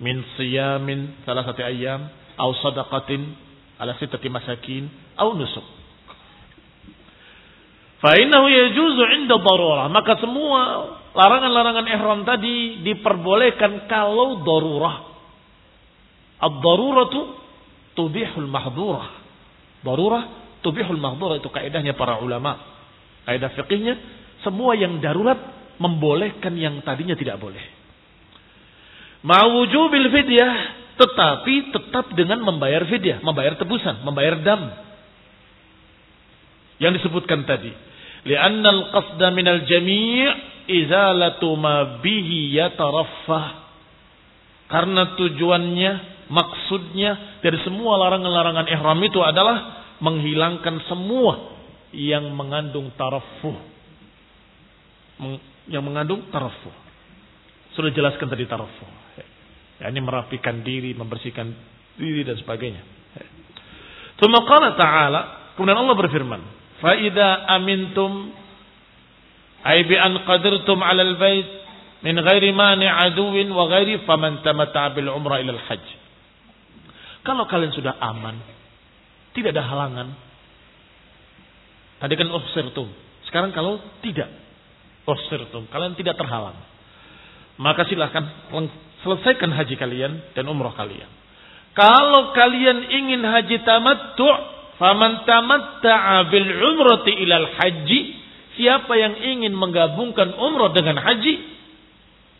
Speaker 1: Min siyamin salasati ayyam aw sadaqatin ala sittati masakin aw nusuk. Fa innahu yajuzu 'inda darurah. Maka semua larangan-larangan ihram tadi diperbolehkan kalau darurah. Ad-daruratu tubihul mahdhurah. Darurah tubihul mahdhurah, itu kaidahnya para ulama. Kaidah fikihnya, semua yang darurat membolehkan yang tadinya tidak boleh. Ma'wujubil fidyah, tetapi tetap dengan membayar fidyah, membayar tebusan, membayar dam. Yang disebutkan tadi, li'anna al-qasda minal jami' izalatu ma bihi yataraffah. Karena tujuannya, maksudnya dari semua larangan-larangan ihram itu adalah menghilangkan semua yang mengandung tarafuh. Yang mengandung tarafuh. Sudah jelaskan tadi tarafuh. Ya, ini merapikan diri, membersihkan diri dan sebagainya. Tsumma qala ta'ala, kemudian Allah berfirman, fa idza amintum ay bi an qadirtum 'ala al-bait min ghairi mani' aduwin wa ghairi faman tamatta'a bil umrah ila al-hajj. Kalau kalian sudah aman, tidak ada halangan. Tadi kan uhsirtum. Sekarang kalau tidak uhsirtum, kalian tidak terhalang, maka silakan selesaikan haji kalian dan umrah kalian. Kalau kalian ingin haji tamattu', faman tamatta'a bil umrati ilal haji, siapa yang ingin menggabungkan umrah dengan haji,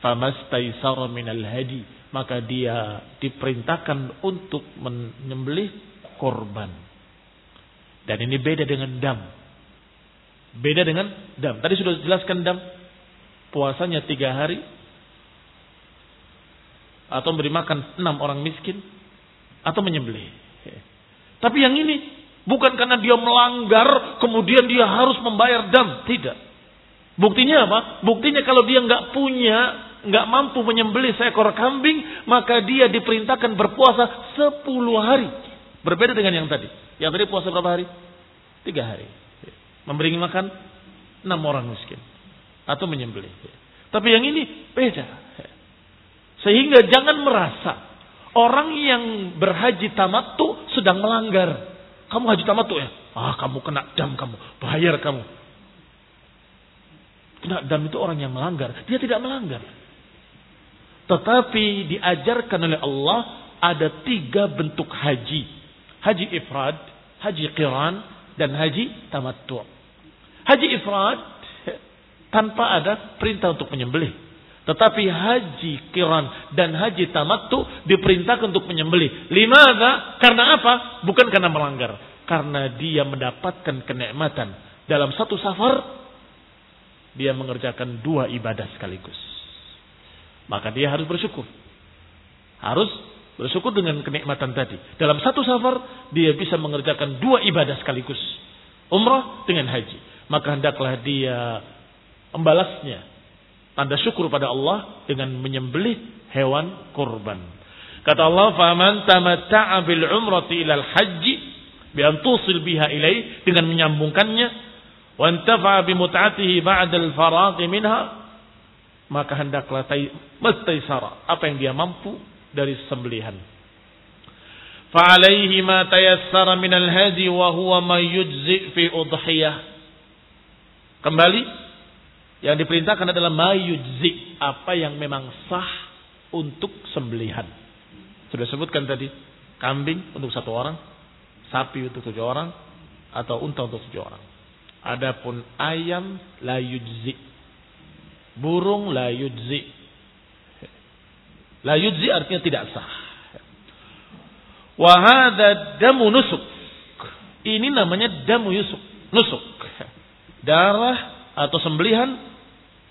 Speaker 1: famastaisara minal hadi, maka dia diperintahkan untuk menyembelih korban. Dan ini beda dengan dam. Beda dengan dam. Tadi sudah dijelaskan dam, puasanya 3 hari, atau memberi makan 6 orang miskin, atau menyembelih. Tapi yang ini bukan karena dia melanggar kemudian dia harus membayar dam, tidak. Buktinya apa? Buktinya kalau dia nggak mampu menyembelih seekor kambing, maka dia diperintahkan berpuasa 10 hari. Berbeda dengan yang tadi. Yang tadi puasa berapa hari? 3 hari. Memberi makan 6 orang miskin, atau menyembelih. Tapi yang ini beda. Sehingga jangan merasa orang yang berhaji tamattu sedang melanggar. Kamu haji tamattu ya? Kamu kena dam, kamu bayar kamu. Kena dam itu orang yang melanggar. Dia tidak melanggar. Tetapi diajarkan oleh Allah ada 3 bentuk haji. Haji ifrad, haji qiran, dan haji tamattu. Haji ifrad tanpa ada perintah untuk menyembelih. Tetapi haji qiran dan haji tamattu diperintahkan untuk menyembelih. Limadza? Karena apa? Bukan karena melanggar. Karena dia mendapatkan kenikmatan. Dalam satu safar, dia mengerjakan 2 ibadah sekaligus. Maka dia harus bersyukur. Harus bersyukur dengan kenikmatan tadi. Dalam satu safar, dia bisa mengerjakan 2 ibadah sekaligus. Umrah dengan haji. Maka hendaklah dia membalasnya, tanda syukur pada Allah, dengan menyembelih hewan kurban. Kata Allah, "Faman tamatta'a bil umrati ilal haji bi an tusil biha ilai", dengan menyambungkannya, wa antafa'a bi mut'atihi ba'dal faragh minha, maka hendaklah mastaisara, apa yang dia mampu dari sembelihan. Fa alaihi ma tayassara minal hadi wa huwa ma yujzi fi udhiyah. Kembali, yang diperintahkan adalah mayujzi, apa yang memang sah untuk sembelihan. Sudah sebutkan tadi, kambing untuk 1 orang, sapi untuk 7 orang, atau unta untuk 7 orang. Adapun ayam la yujzi, burung la yujzi. La yujzi artinya tidak sah. Wa hadza damu nusuk. Ini namanya damu nusuk. Darah atau sembelihan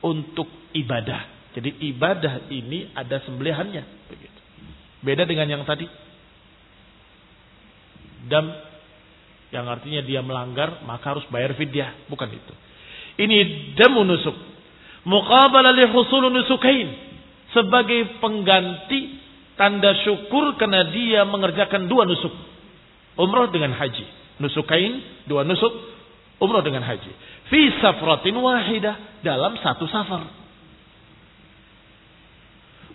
Speaker 1: untuk ibadah. Jadi ibadah ini ada sembelihannya. Begitu. Beda dengan yang tadi. Dam yang artinya dia melanggar maka harus bayar fidyah, bukan itu. Ini damu nusuk, muqabala li husul nusukain, sebagai pengganti tanda syukur karena dia mengerjakan dua nusuk, umrah dengan haji. Nusukain, dua nusuk, umrah dengan haji. Fi safratin wahidah, dalam satu safar.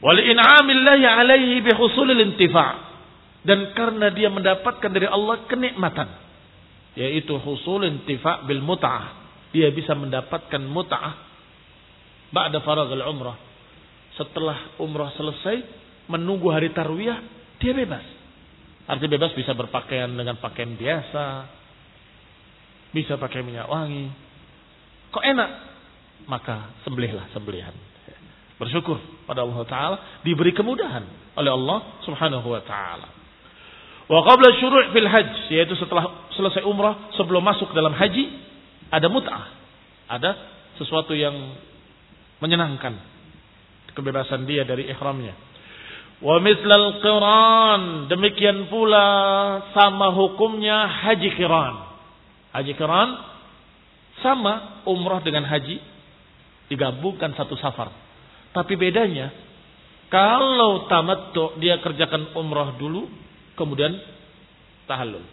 Speaker 1: Wal in'amillahi alaihi bi husulil intifa', dan karena dia mendapatkan dari Allah kenikmatan, yaitu husul intifa' bil mut'ah. Dia bisa mendapatkan mut'ah ba'da faraghil umrah. Setelah umrah selesai, menunggu hari tarwiyah, dia bebas. Artinya bebas, bisa berpakaian dengan pakaian biasa, bisa pakai minyak wangi. Kok enak? Maka sembelihlah sembelihan. Bersyukur pada Allah Ta'ala, diberi kemudahan oleh Allah Subhanahu Wa Ta'ala. Wa qabla syuru' fil hajj, yaitu setelah selesai umrah, sebelum masuk dalam haji, ada mut'ah, ada sesuatu yang menyenangkan, kebebasan dia dari ihramnya. Wa mithlal qiran, demikian pula sama hukumnya haji qiran. Haji qiran sama umrah dengan haji, digabungkan satu safar. Tapi bedanya, kalau tamattu dia kerjakan umrah dulu, kemudian tahallul,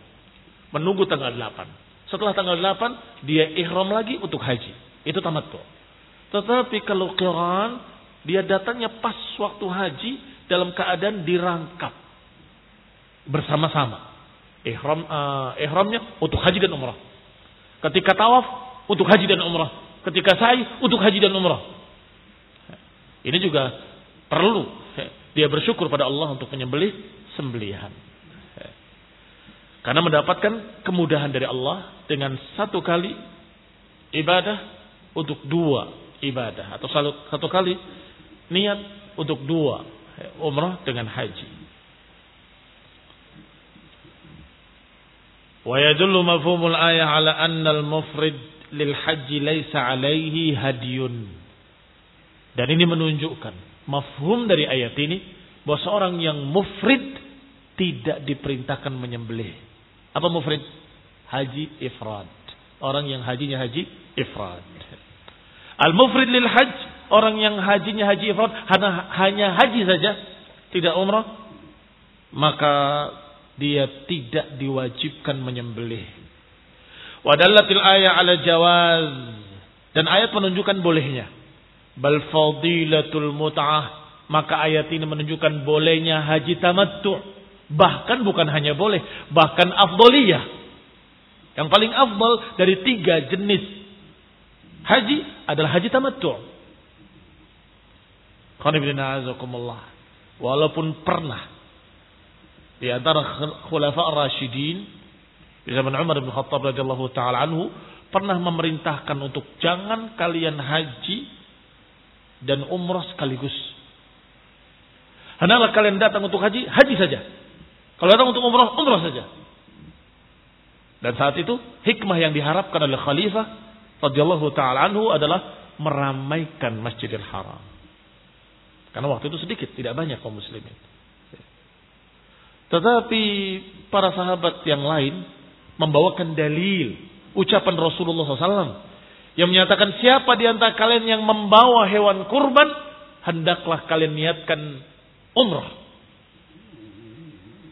Speaker 1: menunggu tanggal 8. Setelah tanggal 8 dia ihram lagi untuk haji. Itu tamattu. Tetapi kalau qiran, dia datangnya pas waktu haji dalam keadaan dirangkap bersama-sama. Ihramnya untuk haji dan umrah. Ketika tawaf untuk haji dan umrah. Ketika sa'i untuk haji dan umrah. Ini juga perlu dia bersyukur pada Allah untuk menyembelih sembelihan. Karena mendapatkan kemudahan dari Allah dengan satu kali ibadah untuk dua ibadah, atau satu kali niat untuk dua, umrah dengan haji. Wa yadullu mafhumul ayah ala anna al-mufrid lil haji laysa alaihi hadiyun. Dan ini menunjukkan mafhum dari ayat ini bahwa seorang yang mufrid tidak diperintahkan menyembelih. Apa mufrid? Haji ifrad. Orang yang hajinya haji ifrad. Al-mufrid lil hajj, orang yang hajinya haji ifrad, hanya haji saja, tidak umrah, maka dia tidak diwajibkan menyembelih. Wa dallatil ayat ala jawaz, dan ayat menunjukkan bolehnya. Bal fadilatul mut'ah, maka ayat ini menunjukkan bolehnya haji tamattu'. Bahkan bukan hanya boleh, bahkan afdaliyah. Yang paling afdal dari 3 jenis haji adalah haji tamattu'. Walaupun pernah di antara khulafa ar-rasyidin di zaman Umar bin Khattab radhiyallahu taala anhu pernah memerintahkan untuk jangan kalian haji dan umrah sekaligus. Hendaklah kalian datang untuk haji, haji saja. Kalau datang untuk umrah, umrah saja. Dan saat itu hikmah yang diharapkan oleh khalifah radhiyallahu taala anhu adalah meramaikan Masjidil Haram. Karena waktu itu sedikit, tidak banyak kaum muslimin. Tetapi para sahabat yang lain membawakan dalil ucapan Rasulullah SAW yang menyatakan siapa di antara kalian yang membawa hewan kurban, hendaklah kalian niatkan umrah.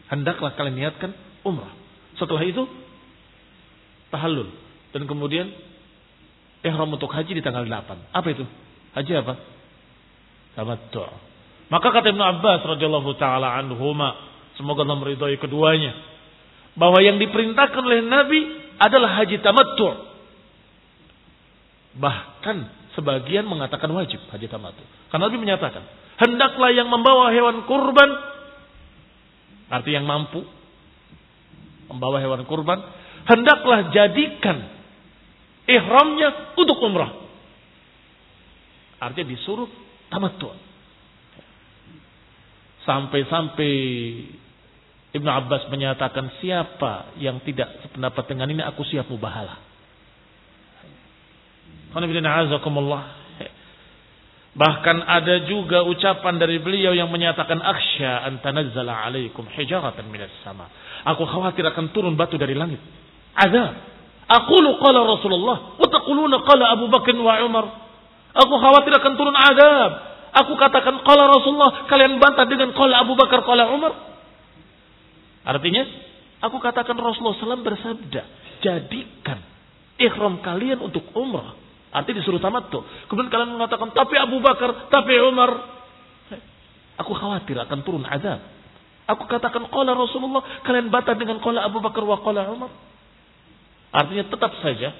Speaker 1: Hendaklah kalian niatkan umrah. Setelah itu tahallul, dan kemudian ihram untuk haji di tanggal 8. Apa itu? Haji apa? Tamattu'. Maka kata Ibnu Abbas radhiyallahu taala anhuma, semoga Allah meridhai keduanya, bahwa yang diperintahkan oleh Nabi adalah haji tamattu'. Bahkan sebagian mengatakan wajib haji tamattu'. Karena Nabi menyatakan, hendaklah yang membawa hewan kurban, arti yang mampu membawa hewan kurban, hendaklah jadikan ihramnya untuk umrah. Artinya disuruh tamattu'. Sampai-sampai Ibnu Abbas menyatakan, siapa yang tidak sependapat dengan ini, aku siap mubahalah. Bahkan ada juga ucapan dari beliau yang menyatakan, akhsha an tanazzala alaikum hijaratan minas sama. Aku khawatir akan turun batu dari langit azab. Aqulu qala Rasulullah wa taquluna qala Abu Bakar wa Umar. Aku khawatir akan turun azab. Aku katakan qala Rasulullah, kalian bantah dengan qala Abu Bakar, qala Umar. Artinya, aku katakan Rasulullah SAW bersabda, jadikan ihram kalian untuk umrah. Artinya disuruh tamattu. Kemudian kalian mengatakan, tapi Abu Bakar, tapi Umar. Aku khawatir akan turun azab. Aku katakan qala Rasulullah, kalian bantah dengan qala Abu Bakar wa qala Umar. Artinya tetap saja,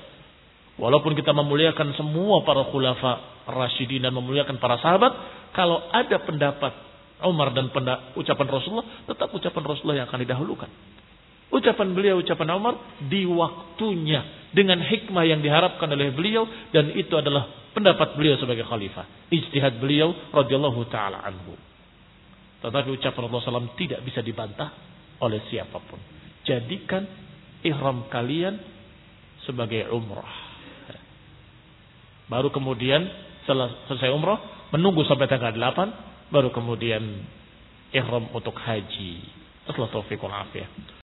Speaker 1: walaupun kita memuliakan semua para khulafa rasyidin dan memuliakan para sahabat, kalau ada pendapat Umar dan ucapan Rasulullah, tetap ucapan Rasulullah yang akan didahulukan. Ucapan beliau, ucapan Umar di waktunya dengan hikmah yang diharapkan oleh beliau, dan itu adalah pendapat beliau sebagai khalifah, ijtihad beliau radhiyallahu taala anhu. Tetapi ucapan Rasulullah SAW tidak bisa dibantah oleh siapapun. Jadikan ihram kalian sebagai umrah. Baru kemudian selesai umrah, menunggu sampai tanggal 8, baru kemudian ihram untuk haji. Assalamualaikum warahmatullahi wabarakatuh.